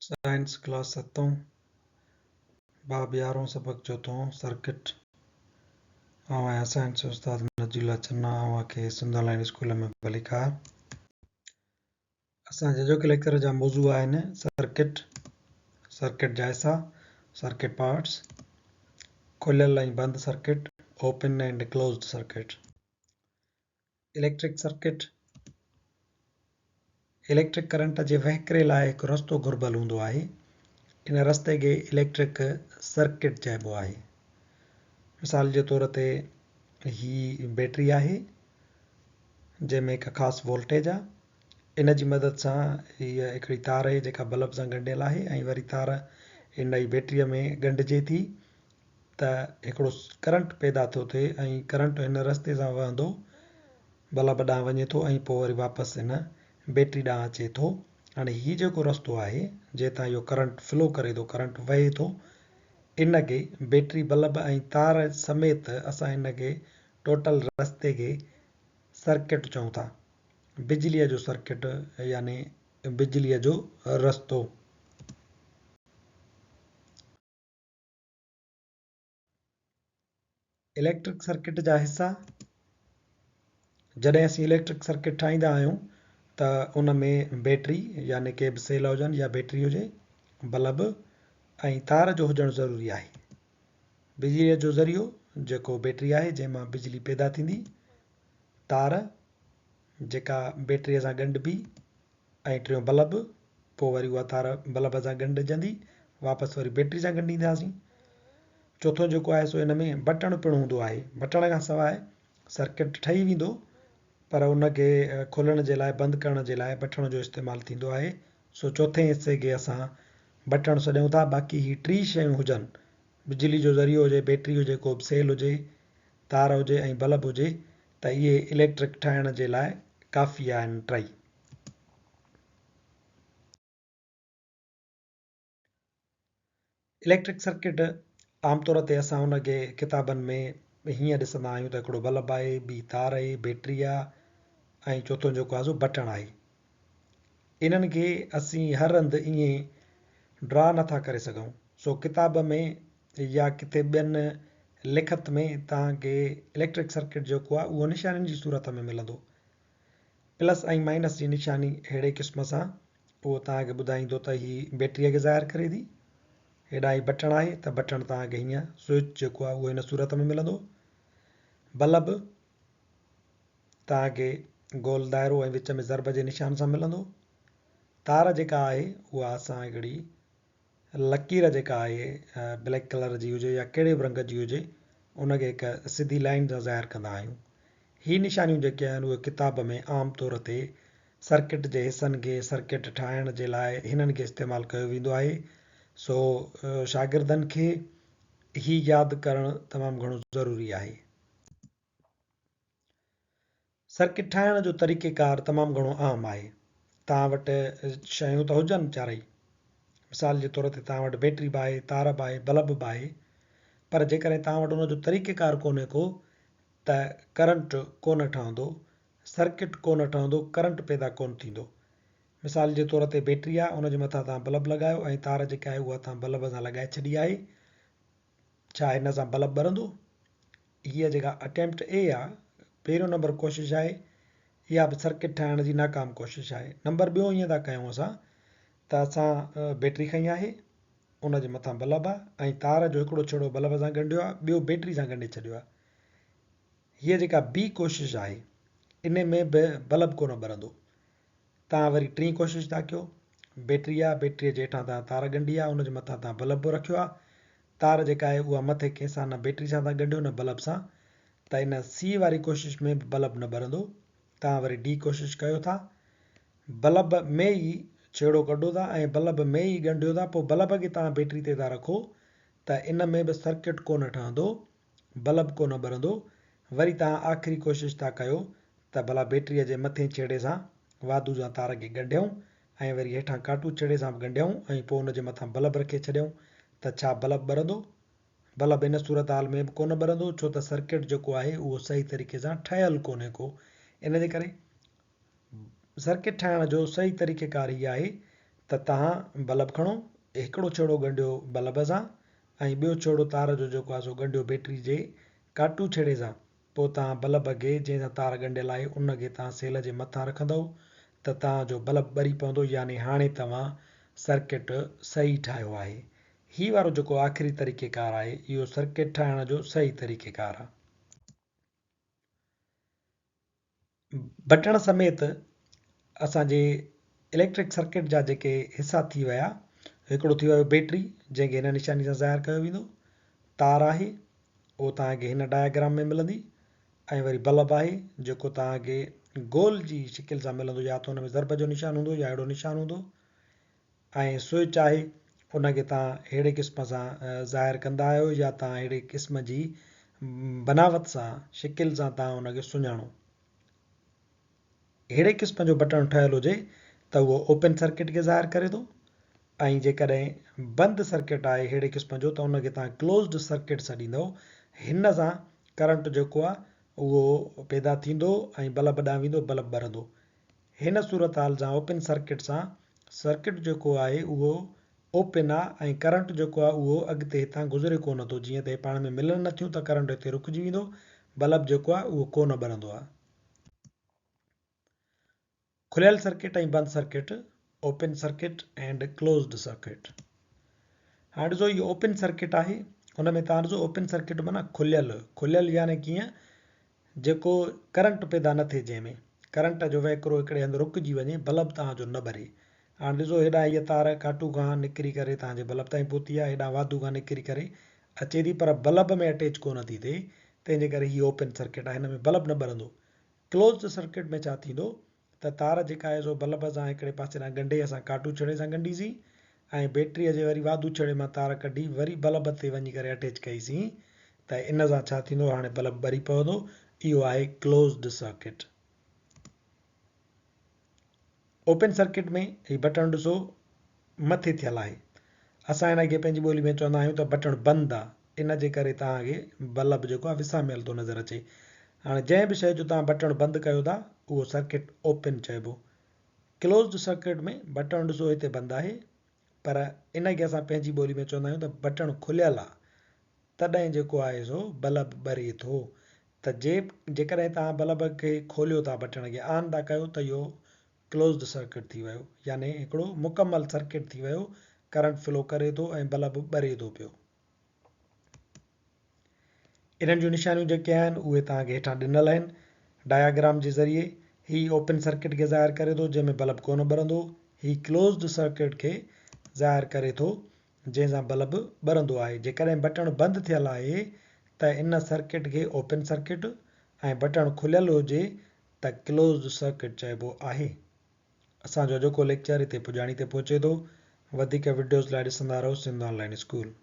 Science class 7 बाब 11 सबक 4 circuit. आवां साइंस उस्ताद नजीला चन्ना आवां के सिंधा लाइन स्कूल में भलीकार। असांजे जो लेक्चर जा मौजू आहिनि सर्किट, सर्किट जा हिस्सा, सर्किट पार्ट्स, खुलियल ऐं बंद circuit, open and closed circuit. Electric circuit, electric current जे वहिकिरे लाइ हिकु रस्तो घुर्बल हूंदो आहे। इन रस्ते खे इलेक्ट्रिक सर्किट चइबो आहे। मिसाल जे तौर ते ही बैटरी आहे जंहिंमें हिकु ख़ासि वोल्टेज आहे। इन जी मदद सां हीअ हिकिड़ी तार आहे जेका बल्ब सां ॻंढियल आहे ऐं वरी तार इन जी बैटरीअ में ॻंढिजे थी त हिकिड़ो करंट पैदा थो थिए ऐं करंट हिन रस्ते सां वहंदो बल्ब ॾांहुं वञे थो ऐं पोइ वरी वापसि हिन बैटरी ॾांहुं अचे थो। हाणे हीउ जेको रस्तो आहे जंहिं इहो करंट फ्लो करे थो, करंट वहे थो, इन खे बैटरी बल्ब ऐं तार समेत असां इन खे टोटल रस्ते खे सर्किट चऊं था। बिजलीअ जो सर्किट यानी बिजलीअ जो रस्तो। इलेक्ट्रिक सर्किट जा हिस्सा, जॾहिं असीं इलेक्ट्रिक सर्किट ठाहींदा आहियूं त उन में बैटरी यानी के बि सेल हुजनि या बैटरी हुजे, बल्ब ऐं तार जो हुजणु ज़रूरी आहे। बिजलीअ जो ज़रियो जेको बैटरी आहे जंहिं मां बिजली पैदा थींदी, तार जेका बैटरीअ सां ॻंढिबी ऐं टियों बल्ब, पोइ वरी उहा तार बल्ब सां ॻंढिजंदी, वापसि वरी बैटरी सां ॻंढींदासीं। चोथों जेको आहे सो इन में बटण पिणु हूंदो आहे। बटण खां सवाइ सर्किट ठही वेंदो पर उनखे खोलण जे लाइ, बंदि करण जे लाइ बटण जो इस्तेमालु थींदो आहे। सो चोथे हिसे खे असां बटण सॾियूं था। बाक़ी ही टी शयूं हुजनि, बिजली जो ज़रियो हुजे, बैटरी हुजे, को बि सेल हुजे, तार हुजे ऐं बल्ब हुजे, त इहे इलेक्ट्रिक ठाहिण जे लाइ काफ़ी आहिनि टई। इलेक्ट्रिक सर्किट आमतौर ते असां उनखे किताबनि में हीअं ॾिसंदा आहियूं त हिकिड़ो बल्ब आहे, ॿी तार आहे, बैटरी आहे ऐं चोथों जेको आहे सो बटण आहे। इन्हनि खे असीं हर हंधि ईअं ड्रा नथा करे सघूं। सो किताब में या किथे ॿियनि लिखत में तव्हांखे इलेक्ट्रिक सर्किट जेको आहे उहो निशानियुनि जी सूरत में मिलंदो। प्लस ऐं माइनस जी निशानी अहिड़े क़िस्म सां उहो तव्हांखे ॿुधाईंदो त हीअ बैटरीअ खे ज़ाहिर करे थी। हेॾा ई बटण आहे त बटण तव्हांखे हीअं स्विच जेको आहे उहो हिन सूरत में मिलंदो। बल्ब तव्हांखे गोल दाइरो ऐं विच में ज़रब जे निशान सां मिलंदो। तार जेका आहे उहा असां हिकिड़ी लकीर जेका आहे ब्लैक कलर जी हुजे या कहिड़े बि रंग जी हुजे, उनखे हिकु सिधी लाइन सां ज़ाहिर कंदा आहियूं। ही निशानियूं जेके आहिनि उहे किताब में आम तौर ते सर्किट जे हिसनि खे सर्किट ठाहिण जे लाइ हिननि खे इस्तेमालु कयो वेंदो आहे। सो शागिर्दनि खे ही यादि करणु तमामु घणो ज़रूरी आहे। सर्किट ठाहिण जो तरीक़ेकार तमामु घणो आम आहे। तव्हां वटि शयूं त हुजनि चारई, मिसाल जे तौर ते तव्हां वटि बैटरी बि आहे, तार बि आहे, बल्ब बि आहे, पर जेकॾहिं तव्हां वटि उनजो तरीक़ेकार कोन्हे को त करंट कोन ठहंदो, सर्किट कोन ठहंदो, करंट पैदा कोन थींदो। मिसाल जे तौर ते बैटरी आहे, उनजे मथां तव्हां बल्ब लॻायो ऐं तार जेका आहे उहा तव्हां बल्ब सां लॻाए छॾी आहे। छा हिन सां बल्ब ॿरंदो? हीअ जेका अटैम्प्ट ए आहे, पहिरियों नंबर कोशिशि आहे, इहा बि सर्किट ठाहिण जी नाकाम कोशिशि आहे। नंबर ॿियो ईअं था कयूं असां त असां बैटरी खई आहे, उनजे मथां बल्ब आहे ऐं तार जो हिकिड़ो छेड़ो बल्ब सां ॻंढियो आहे, ॿियो बैटरी सां ॻंढे छॾियो आहे। हीअ जेका ॿी कोशिशि आहे, इन में बि बल्ब कोन ॿरंदो। तव्हां वरी टी कोशिशि था कयो, बैटरी आहे, बैटरीअ जे हेठां तव्हां तार ॻंढी आहे, उनजे मथां तव्हां बल्ब रखियो आहे। तार जेका आहे उहा मथे कंहिंसां न बैटरी सां था ॻंढियो न बल्ब सां, त इन सी वारी कोशिशि में बल्ब न ॿरंदो। तव्हां वरी डी कोशिशि कयो था, बल्ब में ई छेड़ो कढो था ऐं बल्ब में ई ॻंढियो था, पोइ बल्ब खे तव्हां बैटरी ते था रखो त इन में बि सर्किट कोन ठहंदो, बल्ब कोन ॿरंदो। वरी तव्हां आख़िरी कोशिशि था कयो त भला बैटरीअ जे मथे छेड़े सां वाधू सां तार खे ॻंढियूं ऐं वरी हेठां काटू छेड़े सां बि ॻंढियूं ऐं पोइ उनजे मथां बल्ब रखे छॾियूं त छा बल्ब ॿरंदो? बल्ब इन सूरत हाल में बि कोन ॿरंदो, छो त सर्किट जेको आहे उहो सही तरीक़े सां ठहियलु कोन्हे को। इन जे करे सर्किट ठाहिण जो सही तरीक़ेकार इहा आहे त तव्हां बल्ब खणो, हिकिड़ो छेड़ो ॻंढियो बल्ब सां ऐं ॿियो छेड़ो तार जो जेको आहे सो ॻंढियो बैटरी जे काटू छेड़े सां। पोइ तव्हां बल्ब खे जंहिंसां तार ॻंढियल आहे उनखे तव्हां सेल जे मथां रखंदव त तव्हांजो बल्ब ॿरी पवंदो, यानी हाणे तव्हां सर्किट सही ठाहियो आहे। ही वारो जेको आख़िरी तरीक़ेकार आहे इहो सर्किट ठाहिण जो सही तरीक़ेकार आहे। बटण समेत असांजे इलेक्ट्रिक सर्किट जा जेके हिसा थी विया, हिकिड़ो थी वियो बैटरी जंहिंखे हिन निशानी सां ज़ाहिर कयो वेंदो, तार आहे उहो तव्हांखे हिन डायग्राम में मिलंदी, ऐं वरी बल्ब आहे जेको तव्हांखे गोल जी शिकिल सां मिलंदो, या त हुन में ज़रब जो निशान हूंदो या अहिड़ो निशान हूंदो, ऐं स्विच आहे उनखे तव्हां अहिड़े क़िस्म सां ज़ाहिर कंदा आहियो या तव्हां अहिड़े क़िस्म जी बनावट सां शिकिल सां तव्हां उनखे सुञाणो। अहिड़े क़िस्म जो बटण ठहियल हुजे त उहो ओपन सर्किट खे ज़ाहिर करे थो, ऐं जेकॾहिं बंदि सर्किट आहे अहिड़े क़िस्म जो त उनखे तव्हां क्लोज़्ड सर्किट छॾींदव। हिन सां करंट जेको आहे उहो पैदा थींदो ऐं बल्ब ॾांहुं वेंदो, बल्ब ॿरंदो। हिन सूरत हाल सां ओपन सर्किट सां सर्किट जेको आहे उहो ओपन आहे ऐं करंट जेको आहे उहो अॻिते हितां गुज़रे कोन थो, जीअं त पाण में मिलनि नथियूं त करंट हिते रुकिजी वेंदो, बल्ब जेको आहे उहो कोन ॿरंदो आहे। खुलियल सर्किट ऐं बंदि circuit, open circuit and closed circuit. हाणे ॾिसो इहो ओपन सर्किट आहे, हुन में तव्हां ॾिसो ओपन सर्किट माना खुलियल यानी कीअं, जेको करंट पैदा न थिए, जंहिंमें करंट जो वहिकिरो हिकिड़े हंधि रुकिजी वञे, बल्ब तव्हांजो न ॿरे। हाणे ॾिसो हेॾां हीअ तार काटू खां निकिरी करे तव्हांजे बल्ब ताईं पहुती आहे, हेॾां वाधू खां निकिरी करे अचे थी, पर बल्ब में अटैच कोन थी थिए, तंहिंजे करे हीअ ओपन सर्किट आहे, हिन में बल्ब न ॿरंदो। क्लोज़्ड सर्किट में छा थींदो त तार जेका आहे सो बल्ब सां हिकिड़े पासे सां ॻंढे असां काटू छेड़े सां ॻंढीसीं, ऐं बैटरीअ जे वरी वाधू छेड़े मां तार कढी वरी बल्ब ते वञी करे अटैच कईसीं, त इन सां छा थींदो, हाणे बल्ब ॿरी पवंदो। इहो आहे क्लोज़्ड सर्किट। ओपन सर्किट में हीउ बटण ॾिसो मथे थियल आहे, असां हिनखे पंहिंजी ॿोली में चवंदा आहियूं त बटण बंदि आहे, इन जे करे तव्हांखे बल्ब जेको आहे विसामियल थो नज़र अचे। हाणे जंहिं बि शइ जो तव्हां बटण बंदि कयो था उहो सर्किट ओपन चइबो। क्लोज़्ड सर्किट में बटण ॾिसो हिते बंदि आहे, पर इनखे असां पंहिंजी ॿोली में चवंदा आहियूं त बटण खुलियल आहे, तॾहिं जेको आहे सो बल्ब ॿरे थो। त जेकॾहिं तव्हां बल्ब खे खोलियो था, बटण खे ऑन था कयो, त इहो क्लोज़्ड सर्किट थी वियो, यानी हिकिड़ो मुकमल सर्किट थी वियो, करंट फ्लो करे थो ऐं बल्ब ॿरे थो पियो। इन्हनि जूं निशानियूं जेके आहिनि उहे तव्हांखे हेठां ॾिनल आहिनि डायाग्राम जे ज़रिए। ही ओपन सर्किट खे ज़ाहिर करे थो, जंहिंमें बल्ब कोन ॿरंदो। ही क्लोज़्ड सर्किट खे ज़ाहिर करे थो, जंहिंसां बल्ब ॿरंदो आहे। जेकॾहिं बटण बंदि थियल आहे त इन सर्किट खे ओपन सर्किट, ऐं बटण खुलियल हुजे त क्लोज़्ड सर्किट चइबो आहे। असांजो जेको लेक्चर हिते पुॼाणी ते पहुचे थो। वधीक वीडियोज़ लाइ ॾिसंदा रहो सिंध ऑनलाइन स्कूल।